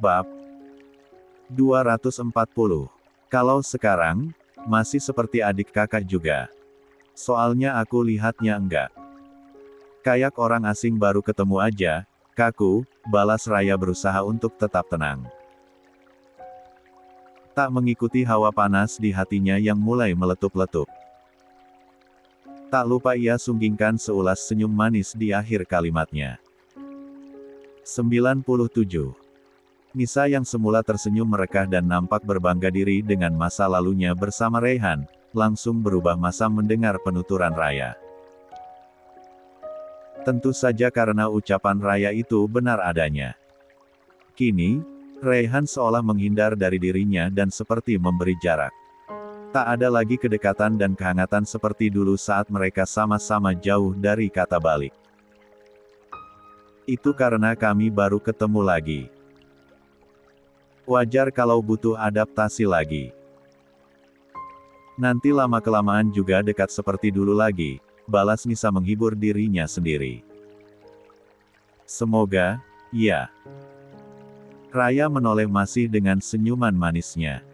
Bab 240. Kalau sekarang, masih seperti adik kakak juga. Soalnya aku lihatnya enggak. Kayak orang asing baru ketemu aja, kaku, balas Raya berusaha untuk tetap tenang. Tak mengikuti hawa panas di hatinya yang mulai meletup-letup. Tak lupa ia sunggingkan seulas senyum manis di akhir kalimatnya. 97. Nisa yang semula tersenyum merekah dan nampak berbangga diri dengan masa lalunya bersama Raihan, langsung berubah masam mendengar penuturan Raya. Tentu saja karena ucapan Raya itu benar adanya. Kini, Raihan seolah menghindar dari dirinya dan seperti memberi jarak. Tak ada lagi kedekatan dan kehangatan seperti dulu saat mereka sama-sama jauh dari kata balik. Itu karena kami baru ketemu lagi. Wajar kalau butuh adaptasi lagi. Nanti lama-kelamaan juga dekat seperti dulu lagi, balas Nisa menghibur dirinya sendiri. Semoga, ya. Raya menoleh masih dengan senyuman manisnya.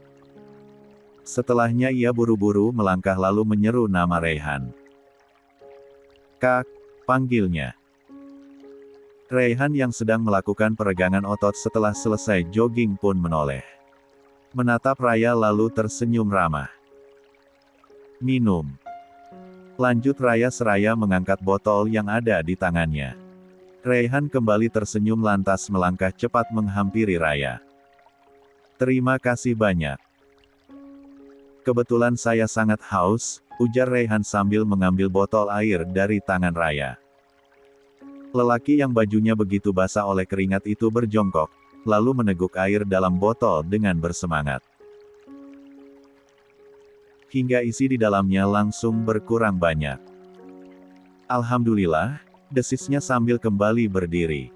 Setelahnya ia buru-buru melangkah lalu menyeru nama Raihan. Kak, panggilnya. Raihan yang sedang melakukan peregangan otot setelah selesai jogging pun menoleh. Menatap Raya lalu tersenyum ramah. Minum. Lanjut Raya seraya mengangkat botol yang ada di tangannya. Raihan kembali tersenyum lantas melangkah cepat menghampiri Raya. Terima kasih banyak. Kebetulan saya sangat haus, ujar Raihan sambil mengambil botol air dari tangan Raya. Lelaki yang bajunya begitu basah oleh keringat itu berjongkok, lalu meneguk air dalam botol dengan bersemangat. Hingga isi di dalamnya langsung berkurang banyak. Alhamdulillah, desisnya sambil kembali berdiri.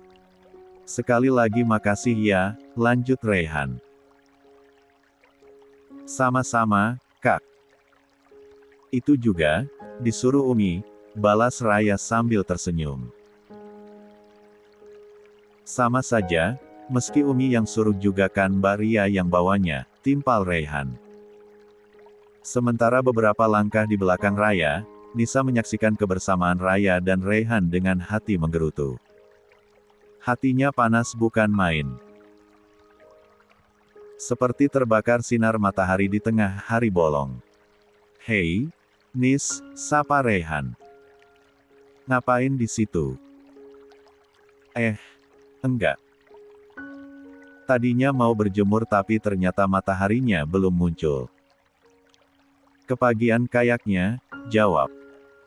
Sekali lagi makasih ya, lanjut Raihan. Sama-sama, Kak. Itu juga, disuruh Umi, balas Raya sambil tersenyum. Sama saja, meski Umi yang suruh juga kan Mbak Ria yang bawanya, timpal Raihan. Sementara beberapa langkah di belakang Raya, Nisa menyaksikan kebersamaan Raya dan Raihan dengan hati menggerutu. Hatinya panas bukan main. Seperti terbakar sinar matahari di tengah hari bolong. Hei, Nis, sapa Raihan. Ngapain di situ? Enggak. Tadinya mau berjemur tapi ternyata mataharinya belum muncul. Kepagian kayaknya, jawab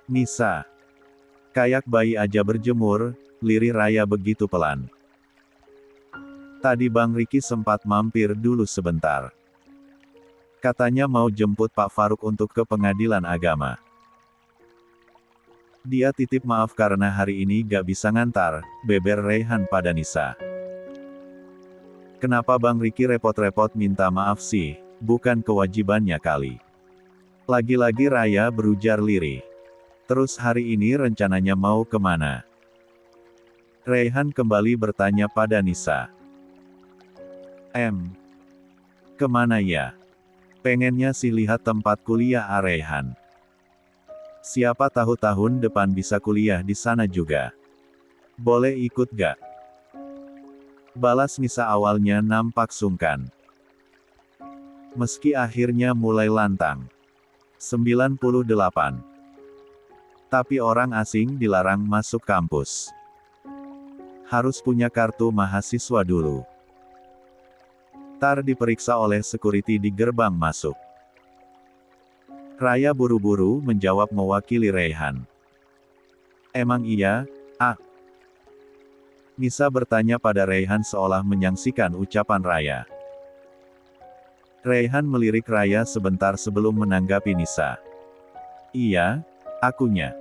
Nisa. Kayak bayi aja berjemur, lirih Raya begitu pelan. Tadi Bang Riki sempat mampir dulu sebentar. Katanya mau jemput Pak Faruk untuk ke pengadilan agama. Dia titip maaf karena hari ini gak bisa ngantar, beber Raihan pada Nisa. Kenapa Bang Riki repot-repot minta maaf sih, bukan kewajibannya kali. Lagi-lagi Raya berujar lirih. Terus hari ini rencananya mau kemana? Raihan kembali bertanya pada Nisa. Kemana ya? Pengennya sih lihat tempat kuliah Raihan. Siapa tahu tahun depan bisa kuliah di sana juga. Boleh ikut gak? Balas Nisa awalnya nampak sungkan. Meski akhirnya mulai lantang. 98. Tapi orang asing dilarang masuk kampus. Harus punya kartu mahasiswa dulu. Tar diperiksa oleh security di gerbang masuk. Raya buru-buru menjawab mewakili Raihan. Emang iya, Nisa bertanya pada Raihan seolah menyaksikan ucapan Raya. Raihan melirik Raya sebentar sebelum menanggapi Nisa. Iya, akunya.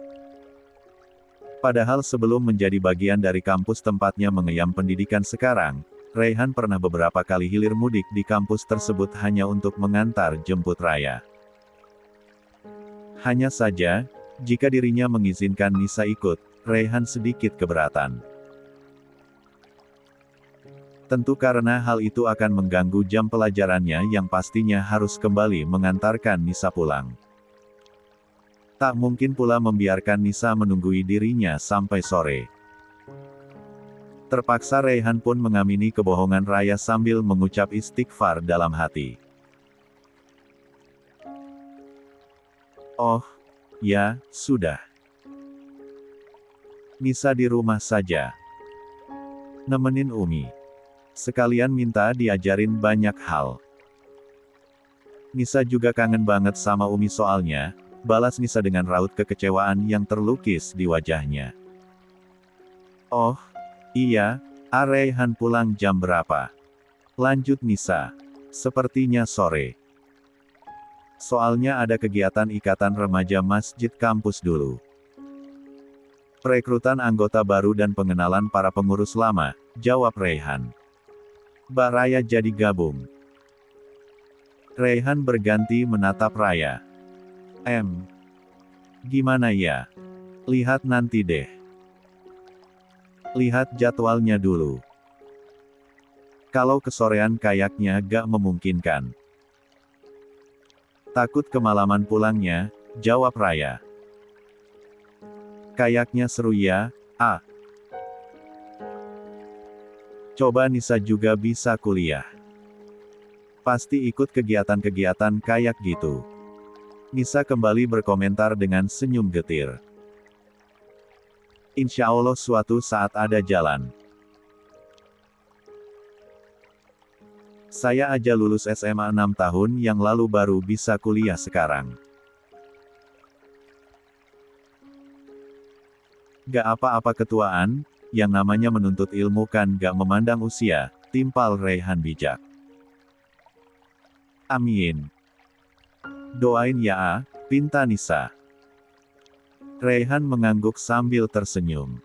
Padahal sebelum menjadi bagian dari kampus tempatnya mengeyam pendidikan sekarang, Raihan pernah beberapa kali hilir mudik di kampus tersebut hanya untuk mengantar jemput Raya. Hanya saja, jika dirinya mengizinkan Nisa ikut, Raihan sedikit keberatan. Tentu karena hal itu akan mengganggu jam pelajarannya yang pastinya harus kembali mengantarkan Nisa pulang. Tak mungkin pula membiarkan Nisa menunggui dirinya sampai sore. Terpaksa Raihan pun mengamini kebohongan Raya sambil mengucap istighfar dalam hati. Oh, ya, sudah. Nisa di rumah saja. Nemenin Umi. Sekalian minta diajarin banyak hal. Nisa juga kangen banget sama Umi soalnya, balas Nisa dengan raut kekecewaan yang terlukis di wajahnya. Oh, iya, Raihan pulang jam berapa? Lanjut Nisa. Sepertinya sore. Soalnya ada kegiatan ikatan remaja masjid kampus dulu. Perekrutan anggota baru dan pengenalan para pengurus lama, jawab Raihan. Mbak Raya jadi gabung. Raihan berganti menatap Raya. Gimana ya? Lihat nanti deh. Lihat jadwalnya dulu. Kalau kesorean kayaknya gak memungkinkan. Takut kemalaman pulangnya, jawab Raya. Kayaknya seru ya, Coba Nisa juga bisa kuliah. Pasti ikut kegiatan-kegiatan kayak gitu. Nisa kembali berkomentar dengan senyum getir. Insya Allah suatu saat ada jalan. Saya aja lulus SMA 6 tahun yang lalu baru bisa kuliah sekarang. Gak apa-apa ketuaan, yang namanya menuntut ilmu kan gak memandang usia, timpal Raihan bijak. Amin. Doain ya, pinta Nisa. Raihan mengangguk sambil tersenyum.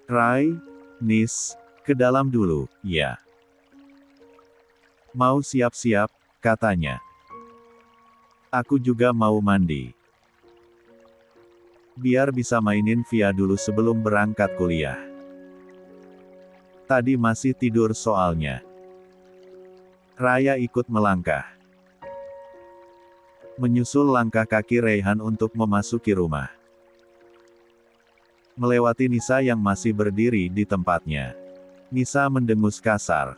Rai, Nis, ke dalam dulu, ya. Mau siap-siap, katanya. Aku juga mau mandi. Biar bisa mainin via dulu sebelum berangkat kuliah. Tadi masih tidur soalnya. Raya ikut melangkah. Menyusul langkah kaki Raihan untuk memasuki rumah. Melewati Nisa yang masih berdiri di tempatnya. Nisa mendengus kasar.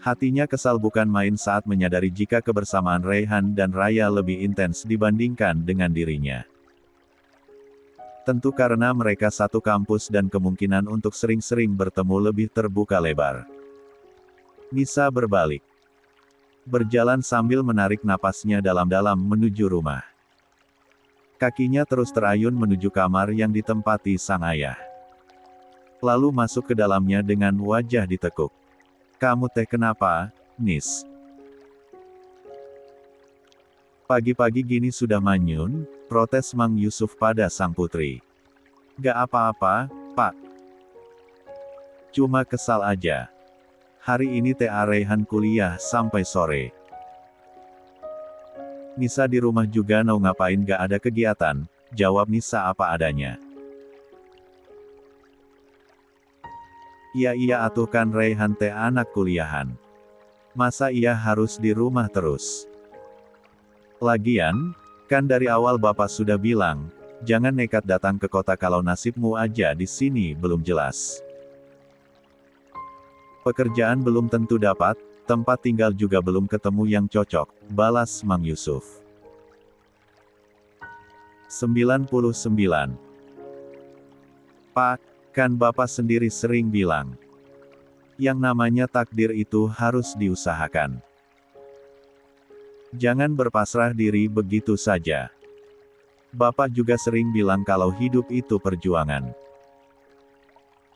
Hatinya kesal bukan main saat menyadari jika kebersamaan Raihan dan Raya lebih intens dibandingkan dengan dirinya. Tentu karena mereka satu kampus dan kemungkinan untuk sering-sering bertemu lebih terbuka lebar. Nisa berbalik. Berjalan sambil menarik napasnya dalam-dalam menuju rumah. Kakinya terus terayun menuju kamar yang ditempati sang ayah. Lalu masuk ke dalamnya dengan wajah ditekuk. Kamu teh kenapa, Nis? Pagi-pagi gini sudah manyun, protes Mang Yusuf pada sang putri. Gak apa-apa, Pak. Cuma kesal aja. Hari ini teh Raihan kuliah sampai sore. Nisa di rumah juga mau ngapain gak ada kegiatan, jawab Nisa apa adanya. Iya atuh kan Raihan teh anak kuliahan. Masa ia harus di rumah terus? Lagian, kan dari awal Bapak sudah bilang, jangan nekat datang ke kota kalau nasibmu aja di sini belum jelas. Pekerjaan belum tentu dapat, tempat tinggal juga belum ketemu yang cocok, balas Mang Yusuf. 99. Pak, kan Bapak sendiri sering bilang, yang namanya takdir itu harus diusahakan. Jangan berpasrah diri begitu saja. Bapak juga sering bilang kalau hidup itu perjuangan.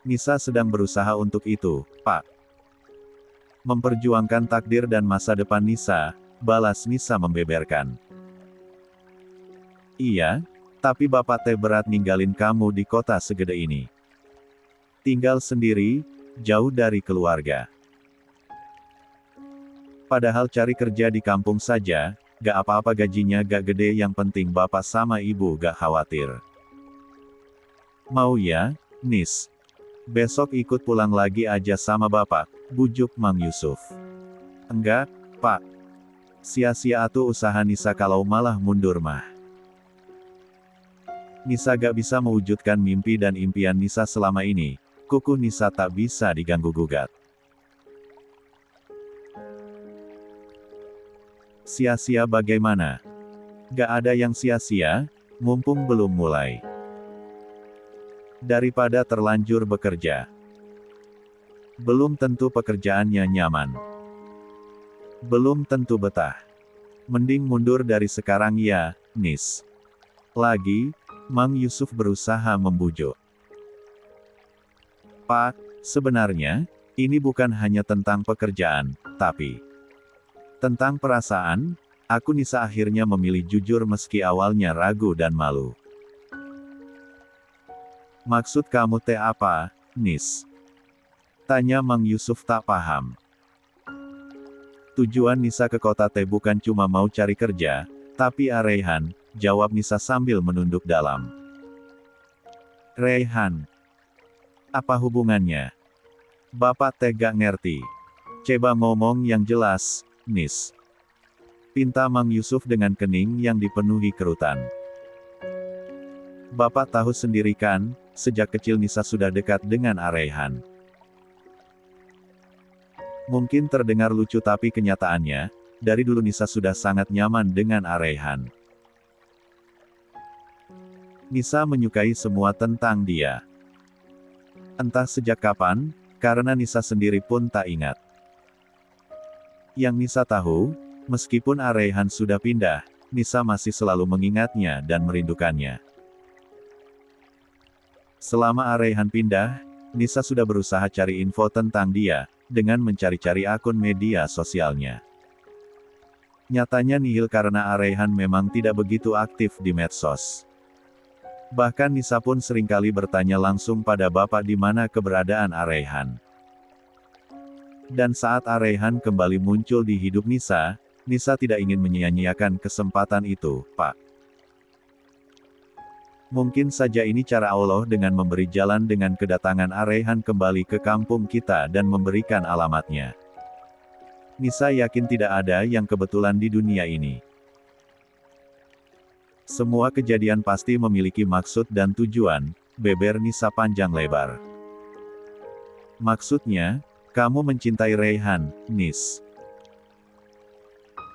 Nisa sedang berusaha untuk itu, Pak. Memperjuangkan takdir dan masa depan Nisa, balas Nisa membeberkan. Iya, tapi Bapak teh berat ninggalin kamu di kota segede ini. Tinggal sendiri, jauh dari keluarga. Padahal cari kerja di kampung saja, gak apa-apa gajinya gak gede yang penting Bapak sama Ibu gak khawatir. Mau ya, Nis? Besok ikut pulang lagi aja sama bapak, bujuk Mang Yusuf. Enggak, Pak. Sia-sia atuh usaha Nisa kalau malah mundur mah. Nisa gak bisa mewujudkan mimpi dan impian Nisa selama ini, kuku Nisa tak bisa diganggu-gugat. Sia-sia bagaimana? Gak ada yang sia-sia, mumpung belum mulai. Daripada terlanjur bekerja. Belum tentu pekerjaannya nyaman. Belum tentu betah. Mending mundur dari sekarang ya, Nis. Lagi, Mang Yusuf berusaha membujuk. Pak, sebenarnya, ini bukan hanya tentang pekerjaan, tapi tentang perasaan. Aku Nisa akhirnya memilih jujur meski awalnya ragu dan malu. Maksud kamu teh apa, Nis? Tanya Mang Yusuf tak paham. Tujuan Nisa ke kota teh bukan cuma mau cari kerja, tapi Raihan, jawab Nisa sambil menunduk dalam. Raihan? Apa hubungannya? Bapak teh gak ngerti. Coba ngomong yang jelas, Nis. Pinta Mang Yusuf dengan kening yang dipenuhi kerutan. Bapak tahu sendiri kan, sejak kecil Nisa sudah dekat dengan Raihan. Mungkin terdengar lucu tapi kenyataannya, dari dulu Nisa sudah sangat nyaman dengan Raihan. Nisa menyukai semua tentang dia. Entah sejak kapan, karena Nisa sendiri pun tak ingat. Yang Nisa tahu, meskipun Raihan sudah pindah, Nisa masih selalu mengingatnya dan merindukannya. Selama Raihan pindah, Nisa sudah berusaha cari info tentang dia, dengan mencari-cari akun media sosialnya. Nyatanya nihil karena Raihan memang tidak begitu aktif di medsos. Bahkan Nisa pun seringkali bertanya langsung pada bapak di mana keberadaan Raihan. Dan saat Raihan kembali muncul di hidup Nisa, Nisa tidak ingin menyia-nyiakan kesempatan itu, Pak. Mungkin saja ini cara Allah dengan memberi jalan dengan kedatangan Raihan kembali ke kampung kita dan memberikan alamatnya. Nisa yakin tidak ada yang kebetulan di dunia ini. Semua kejadian pasti memiliki maksud dan tujuan, beber Nisa panjang lebar. Maksudnya, kamu mencintai Raihan, Nis.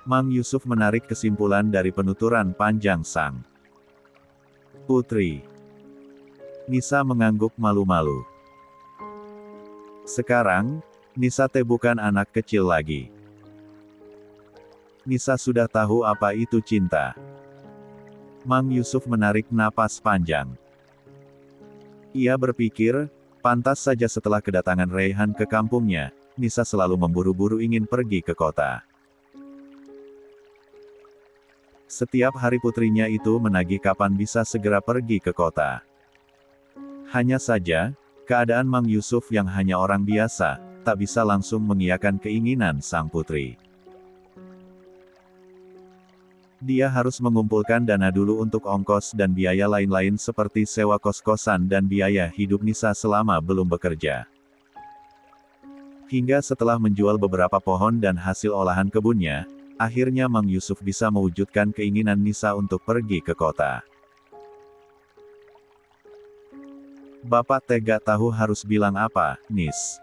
Mang Yusuf menarik kesimpulan dari penuturan panjang sang putri. Nisa mengangguk malu-malu. Sekarang, Nisa teh bukan anak kecil lagi. Nisa sudah tahu apa itu cinta. Mang Yusuf menarik napas panjang. Ia berpikir, pantas saja setelah kedatangan Raihan ke kampungnya, Nisa selalu memburu-buru ingin pergi ke kota. Setiap hari putrinya itu menagih kapan bisa segera pergi ke kota. Hanya saja, keadaan Mang Yusuf yang hanya orang biasa, tak bisa langsung mengiyakan keinginan sang putri. Dia harus mengumpulkan dana dulu untuk ongkos dan biaya lain-lain seperti sewa kos-kosan dan biaya hidup Nisa selama belum bekerja. Hingga setelah menjual beberapa pohon dan hasil olahan kebunnya, akhirnya Mang Yusuf bisa mewujudkan keinginan Nisa untuk pergi ke kota. Bapak tega tahu harus bilang apa, Nis.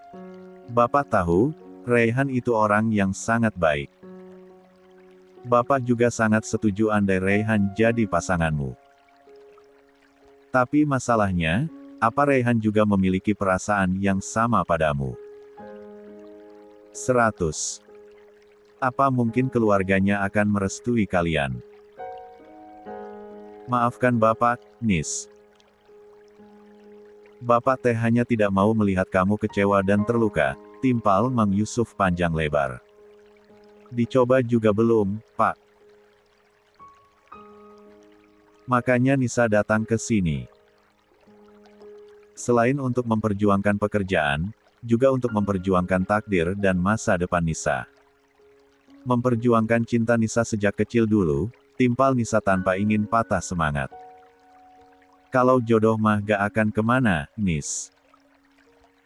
Bapak tahu, Raihan itu orang yang sangat baik. Bapak juga sangat setuju andai Raihan jadi pasanganmu. Tapi masalahnya, apa Raihan juga memiliki perasaan yang sama padamu? 100. Apa mungkin keluarganya akan merestui kalian? Maafkan Bapak, Nis. Bapak teh hanya tidak mau melihat kamu kecewa dan terluka, timpal Mang Yusuf panjang lebar. Dicoba juga belum, Pak. Makanya Nisa datang ke sini. Selain untuk memperjuangkan pekerjaan, juga untuk memperjuangkan takdir dan masa depan Nisa. Memperjuangkan cinta Nisa sejak kecil dulu, timpal Nisa tanpa ingin patah semangat. Kalau jodoh mah gak akan kemana, Nis.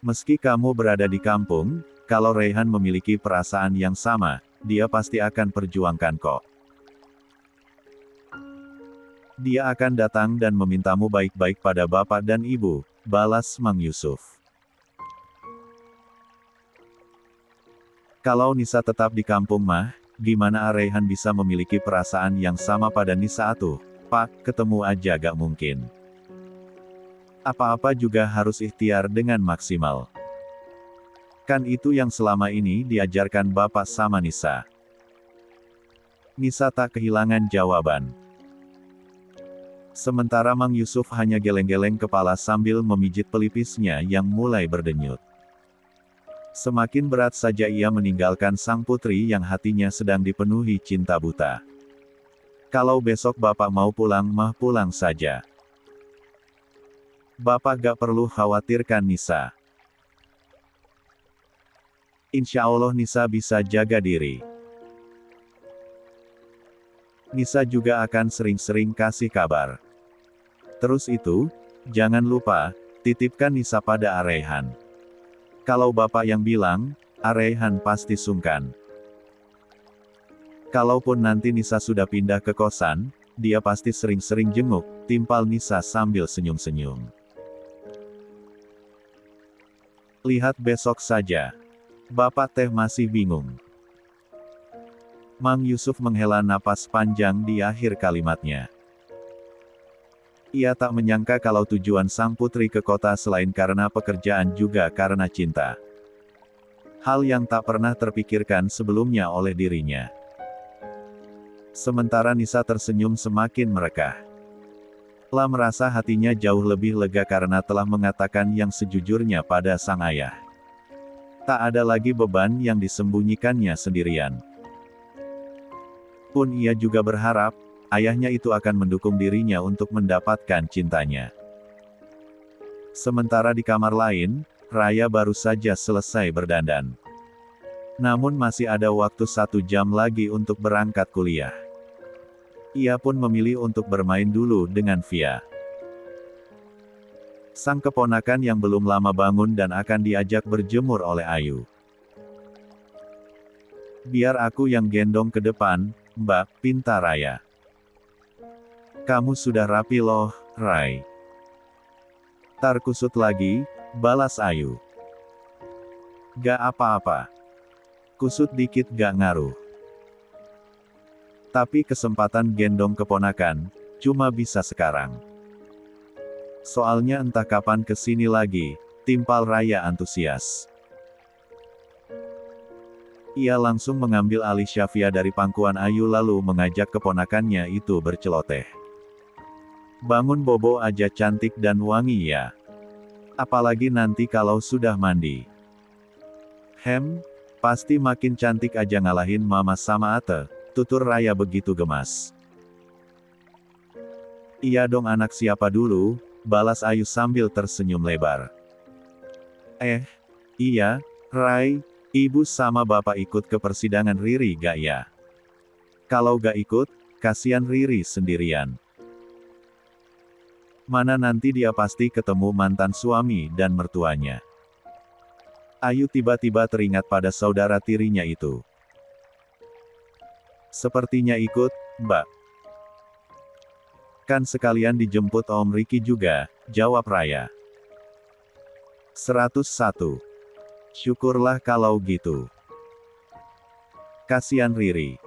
Meski kamu berada di kampung, kalau Raihan memiliki perasaan yang sama, dia pasti akan perjuangkan kok. Dia akan datang dan memintamu baik-baik pada bapak dan ibu, balas Mang Yusuf. Kalau Nisa tetap di kampung mah, gimana Raihan bisa memiliki perasaan yang sama pada Nisa atuh? Pak, ketemu aja gak mungkin. Apa-apa juga harus ikhtiar dengan maksimal. Kan itu yang selama ini diajarkan bapak sama Nisa. Nisa tak kehilangan jawaban. Sementara Mang Yusuf hanya geleng-geleng kepala sambil memijit pelipisnya yang mulai berdenyut. Semakin berat saja ia meninggalkan sang putri yang hatinya sedang dipenuhi cinta buta. Kalau besok bapak mau pulang mah pulang saja. Bapak gak perlu khawatirkan Nisa. Insya Allah Nisa bisa jaga diri. Nisa juga akan sering-sering kasih kabar. Terus itu, jangan lupa, titipkan Nisa pada Raihan. Kalau bapak yang bilang, Raihan pasti sungkan. Kalaupun nanti Nisa sudah pindah ke kosan, dia pasti sering-sering jenguk, timpal Nisa sambil senyum-senyum. Lihat besok saja. Bapak teh masih bingung. Mang Yusuf menghela napas panjang di akhir kalimatnya. Ia tak menyangka kalau tujuan sang putri ke kota selain karena pekerjaan juga karena cinta. Hal yang tak pernah terpikirkan sebelumnya oleh dirinya. Sementara Nisa tersenyum semakin merekah. Lah merasa hatinya jauh lebih lega karena telah mengatakan yang sejujurnya pada sang ayah. Tak ada lagi beban yang disembunyikannya sendirian. Pun ia juga berharap, ayahnya itu akan mendukung dirinya untuk mendapatkan cintanya. Sementara di kamar lain, Raya baru saja selesai berdandan. Namun masih ada waktu 1 jam lagi untuk berangkat kuliah. Ia pun memilih untuk bermain dulu dengan Via. Sang keponakan yang belum lama bangun dan akan diajak berjemur oleh Ayu. Biar aku yang gendong ke depan, Mbak, pinta Raya. Kamu sudah rapi loh, Rai. Tar kusut lagi, balas Ayu. Gak apa-apa. Kusut dikit gak ngaruh. Tapi kesempatan gendong keponakan, cuma bisa sekarang. Soalnya entah kapan kesini lagi, timpal Raya antusias. Ia langsung mengambil alih Syafia dari pangkuan Ayu lalu mengajak keponakannya itu berceloteh. Bangun bobo aja cantik dan wangi ya. Apalagi nanti kalau sudah mandi. Pasti makin cantik aja ngalahin mama sama Ate, tutur Raya begitu gemas. Iya dong anak siapa dulu, balas Ayu sambil tersenyum lebar. Iya, Rai, ibu sama bapak ikut ke persidangan Riri gak ya? Kalau gak ikut, kasihan Riri sendirian. Mana nanti dia pasti ketemu mantan suami dan mertuanya. Ayu tiba-tiba teringat pada saudara tirinya itu. Sepertinya ikut, Mbak. Kan sekalian dijemput Om Riki juga, jawab Raya. 101. Syukurlah kalau gitu. Kasihan Riri.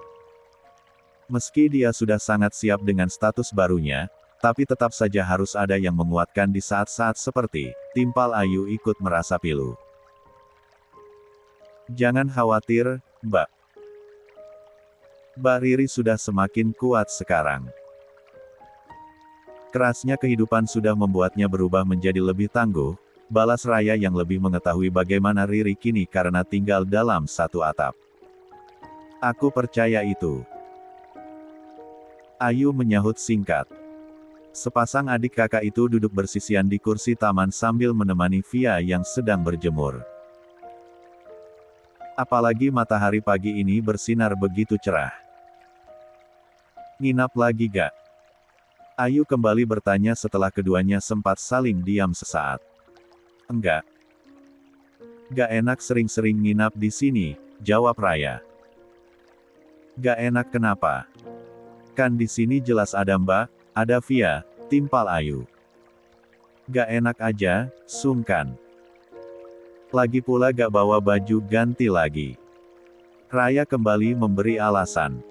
Meski dia sudah sangat siap dengan status barunya, tapi tetap saja harus ada yang menguatkan di saat-saat seperti, timpal Ayu ikut merasa pilu. Jangan khawatir, Mbak. Mbak Riri sudah semakin kuat sekarang. Kerasnya kehidupan sudah membuatnya berubah menjadi lebih tangguh, balas Raya yang lebih mengetahui bagaimana Riri kini karena tinggal dalam satu atap. Aku percaya itu. Ayu menyahut singkat. Sepasang adik kakak itu duduk bersisian di kursi taman sambil menemani Via yang sedang berjemur. Apalagi matahari pagi ini bersinar begitu cerah. Nginap lagi gak? Ayu kembali bertanya setelah keduanya sempat saling diam sesaat. Enggak. Gak enak sering-sering nginap di sini, jawab Raya. Gak enak kenapa? Kan di sini jelas ada Mbak, ada Via, timpal Ayu. Gak enak aja, sungkan. Lagi pula gak bawa baju ganti lagi. Raya kembali memberi alasan.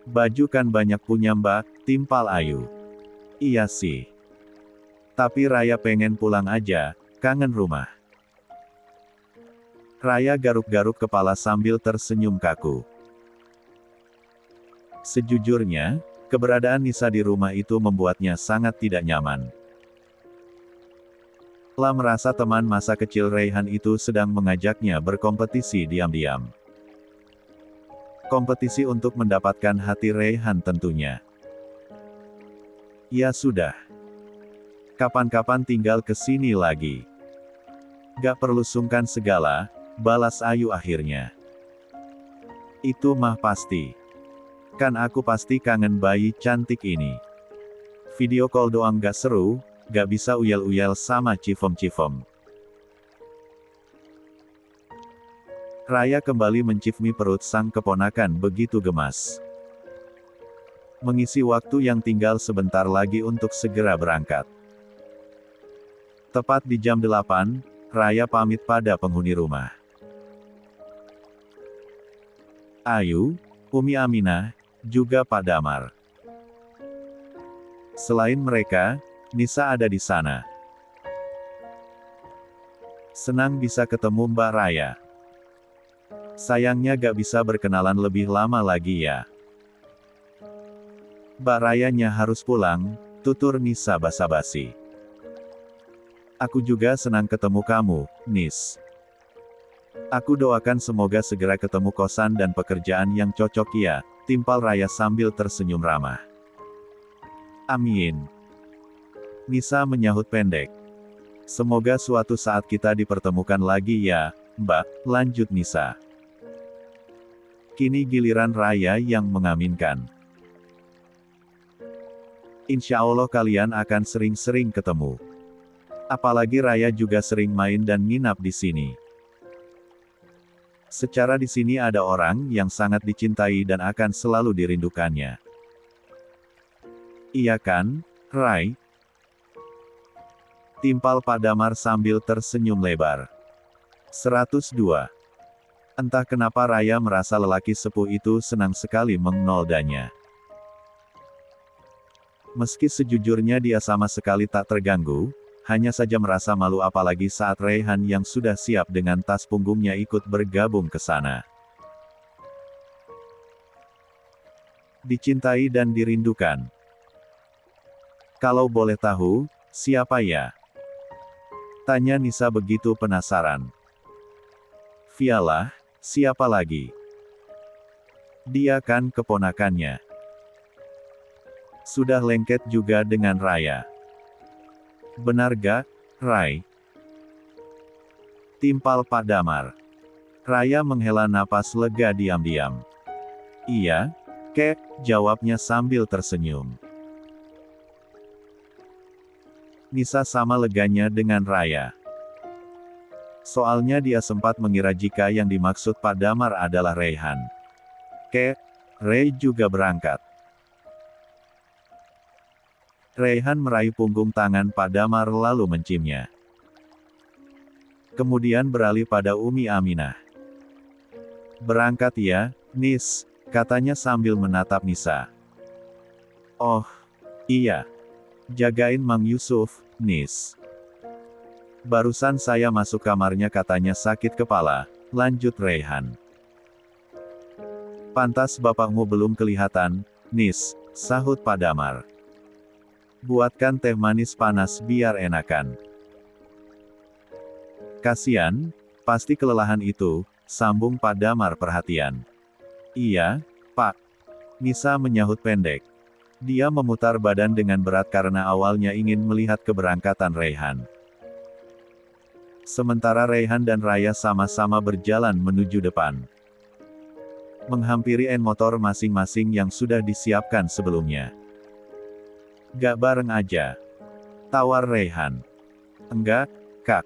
Baju kan banyak punya Mbak, timpal Ayu. Iya sih. Tapi Raya pengen pulang aja, kangen rumah. Raya garuk-garuk kepala sambil tersenyum kaku. Sejujurnya, keberadaan Nisa di rumah itu membuatnya sangat tidak nyaman. Lah merasa teman masa kecil Raihan itu sedang mengajaknya berkompetisi diam-diam. Kompetisi untuk mendapatkan hati Raihan tentunya. Ya sudah. Kapan-kapan tinggal ke sini lagi. Gak perlu sungkan segala, balas Ayu akhirnya. Itu mah pasti. Kan aku pasti kangen bayi cantik ini. Video call doang gak seru, gak bisa uyel-uyel sama cifom-cifom. Raya kembali mencifmi perut sang keponakan begitu gemas. Mengisi waktu yang tinggal sebentar lagi untuk segera berangkat. Tepat di jam 8, Raya pamit pada penghuni rumah. Ayu, Umi Aminah, juga Pak Damar. Selain mereka, Nisa ada di sana. Senang bisa ketemu Mbak Raya. Sayangnya gak bisa berkenalan lebih lama lagi ya. Mbak Rayanya harus pulang, tutur Nisa basa-basi. Aku juga senang ketemu kamu, Nis. Aku doakan semoga segera ketemu kosan dan pekerjaan yang cocok ya, timpal Raya sambil tersenyum ramah. Amin. Nisa menyahut pendek. Semoga suatu saat kita dipertemukan lagi ya, Mbak, lanjut Nisa. Kini giliran Raya yang mengaminkan. Insya Allah kalian akan sering-sering ketemu. Apalagi Raya juga sering main dan nginap di sini. Secara di sini ada orang yang sangat dicintai dan akan selalu dirindukannya. Iya kan, Rai? Timpal Pak Damar sambil tersenyum lebar. 102. Entah kenapa Raya merasa lelaki sepuh itu senang sekali mengnoldannya. Meski sejujurnya dia sama sekali tak terganggu, hanya saja merasa malu apalagi saat Raihan yang sudah siap dengan tas punggungnya ikut bergabung ke sana. Dicintai dan dirindukan. Kalau boleh tahu, siapa ya? Tanya Nisa begitu penasaran. Vialah, siapa lagi? Dia kan keponakannya. Sudah lengket juga dengan Raya. Benar gak, Rai? Timpal Pak Damar. Raya menghela napas lega diam-diam. Iya, Kek, jawabnya sambil tersenyum. Nisa sama leganya dengan Raya. Soalnya dia sempat mengira jika yang dimaksud Pak Damar adalah Raihan. Kek, Ray juga berangkat. Raihan meraih punggung tangan Pak Damar lalu menciumnya. Kemudian beralih pada Umi Aminah. Berangkat ya, Nis, katanya sambil menatap Nisa. Oh, iya. Jagain Mang Yusuf, Nis. Barusan saya masuk kamarnya katanya sakit kepala, lanjut Raihan. Pantas bapakmu belum kelihatan, Nis, sahut Pak Damar. Buatkan teh manis panas biar enakan. Kasian, pasti kelelahan itu, sambung Pak Damar perhatian. Iya, Pak. Nisa menyahut pendek. Dia memutar badan dengan berat karena awalnya ingin melihat keberangkatan Raihan. Sementara Raihan dan Raya sama-sama berjalan menuju depan. Menghampiri motor masing-masing yang sudah disiapkan sebelumnya. Gak bareng aja. Tawar Raihan. Enggak, Kak.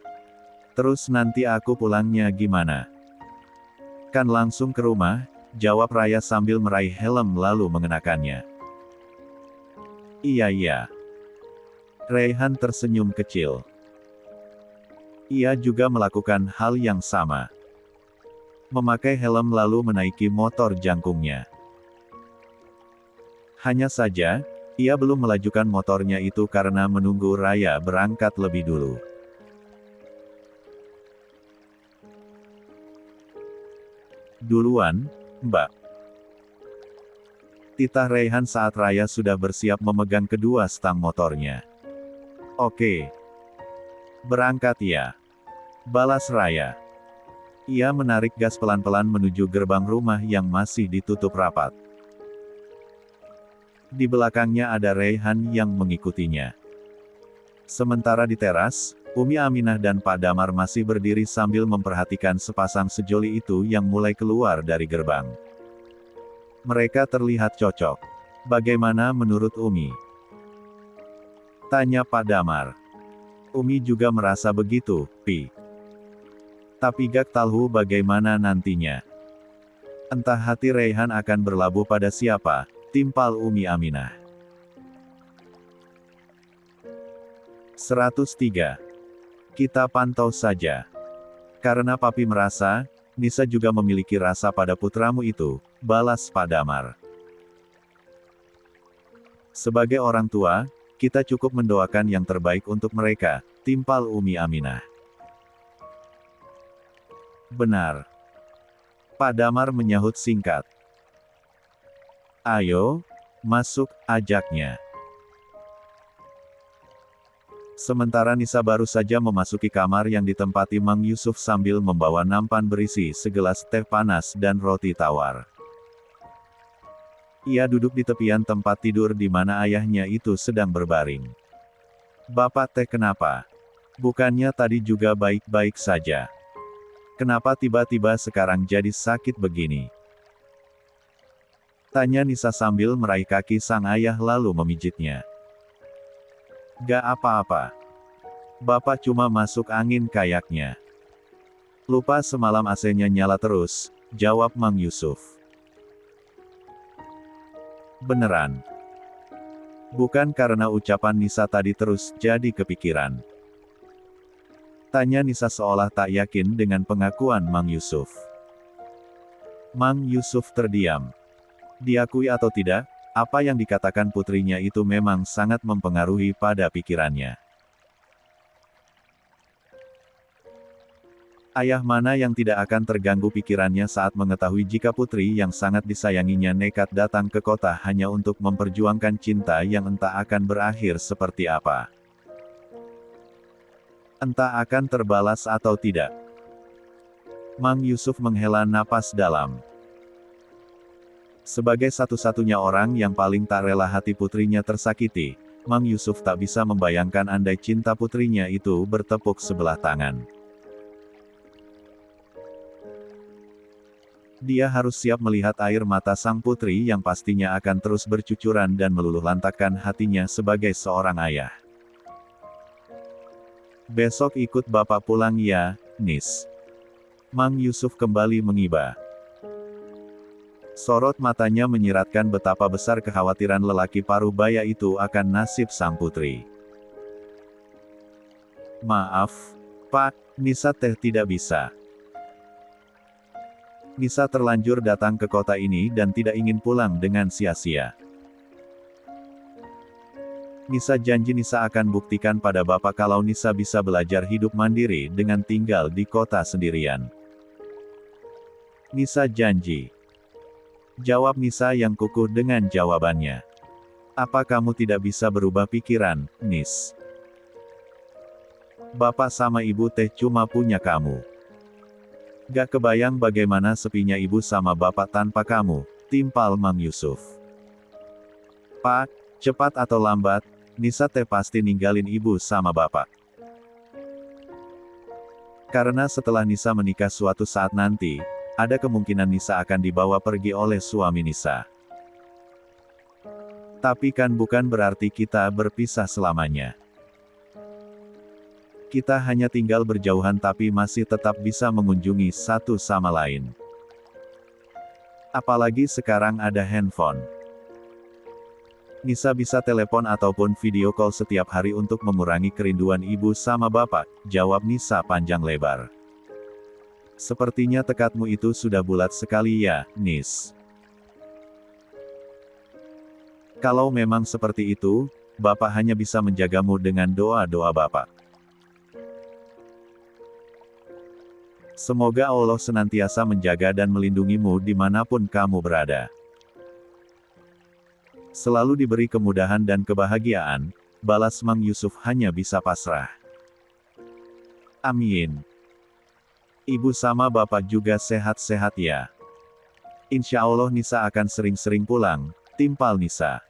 Terus nanti aku pulangnya gimana? Kan langsung ke rumah, jawab Raya sambil meraih helm lalu mengenakannya. Iya. Raihan tersenyum kecil. Ia juga melakukan hal yang sama. Memakai helm lalu menaiki motor jangkungnya. Hanya saja, ia belum melajukan motornya itu karena menunggu Raya berangkat lebih dulu. Duluan, Mbak. Titah Raihan saat Raya sudah bersiap memegang kedua stang motornya. Oke. Berangkat ya. Balas Raya. Ia menarik gas pelan-pelan menuju gerbang rumah yang masih ditutup rapat. Di belakangnya ada Raihan yang mengikutinya. Sementara di teras, Umi Aminah dan Pak Damar masih berdiri sambil memperhatikan sepasang sejoli itu yang mulai keluar dari gerbang. Mereka terlihat cocok. Bagaimana menurut Umi? Tanya Pak Damar. Umi juga merasa begitu, Pi. Tapi gak tahu bagaimana nantinya. Entah hati Raihan akan berlabuh pada siapa, timpal Umi Aminah. 103. Kita pantau saja. Karena Papi merasa, Nisa juga memiliki rasa pada putramu itu, balas Pak Damar. Sebagai orang tua, kita cukup mendoakan yang terbaik untuk mereka, timpal Umi Aminah. Benar. Pak Damar menyahut singkat. Ayo, masuk, ajaknya. Sementara Nisa baru saja memasuki kamar yang ditempati Mang Yusuf sambil membawa nampan berisi segelas teh panas dan roti tawar. Ia duduk di tepian tempat tidur di mana ayahnya itu sedang berbaring. Bapak teh kenapa? Bukannya tadi juga baik-baik saja. Kenapa tiba-tiba sekarang jadi sakit begini? Tanya Nisa sambil meraih kaki sang ayah lalu memijitnya. Gak apa-apa. Bapak cuma masuk angin kayaknya. Lupa semalam AC-nya nyala terus, jawab Mang Yusuf. Beneran. Bukan karena ucapan Nisa tadi terus jadi kepikiran. Tanya Nisa seolah tak yakin dengan pengakuan Mang Yusuf. Mang Yusuf terdiam. Diakui atau tidak, apa yang dikatakan putrinya itu memang sangat mempengaruhi pada pikirannya. Ayah mana yang tidak akan terganggu pikirannya saat mengetahui jika putri yang sangat disayanginya nekat datang ke kota hanya untuk memperjuangkan cinta yang entah akan berakhir seperti apa. Entah akan terbalas atau tidak. Mang Yusuf menghela napas dalam. Sebagai satu-satunya orang yang paling tak rela hati putrinya tersakiti, Mang Yusuf tak bisa membayangkan andai cinta putrinya itu bertepuk sebelah tangan. Dia harus siap melihat air mata sang putri yang pastinya akan terus bercucuran dan meluluhlantakkan hatinya sebagai seorang ayah. Besok ikut Bapak pulang ya, Nis. Mang Yusuf kembali mengiba. Sorot matanya menyiratkan betapa besar kekhawatiran lelaki paruh baya itu akan nasib sang putri. Maaf, Pak, Nisa teh tidak bisa. Nisa terlanjur datang ke kota ini dan tidak ingin pulang dengan sia-sia. Nisa janji Nisa akan buktikan pada Bapak kalau Nisa bisa belajar hidup mandiri dengan tinggal di kota sendirian. Nisa janji. Jawab Nisa yang kukuh dengan jawabannya. Apa kamu tidak bisa berubah pikiran, Nis? Bapak sama ibu teh cuma punya kamu. Gak kebayang bagaimana sepinya ibu sama bapak tanpa kamu, timpal Mang Yusuf. Pak, cepat atau lambat, Nisa teh pasti ninggalin ibu sama bapak. Karena setelah Nisa menikah suatu saat nanti, ada kemungkinan Nisa akan dibawa pergi oleh suami Nisa. Tapi kan bukan berarti kita berpisah selamanya. Kita hanya tinggal berjauhan tapi masih tetap bisa mengunjungi satu sama lain. Apalagi sekarang ada handphone. Nisa bisa telepon ataupun video call setiap hari untuk mengurangi kerinduan ibu sama bapak, jawab Nisa panjang lebar. Sepertinya tekadmu itu sudah bulat sekali ya, Nis. Kalau memang seperti itu, bapak hanya bisa menjagamu dengan doa-doa bapak. Semoga Allah senantiasa menjaga dan melindungimu dimanapun kamu berada. Selalu diberi kemudahan dan kebahagiaan, balas Mang Yusuf hanya bisa pasrah. Amin. Ibu sama bapak juga sehat-sehat ya. Insya Allah Nisa akan sering-sering pulang, timpal Nisa.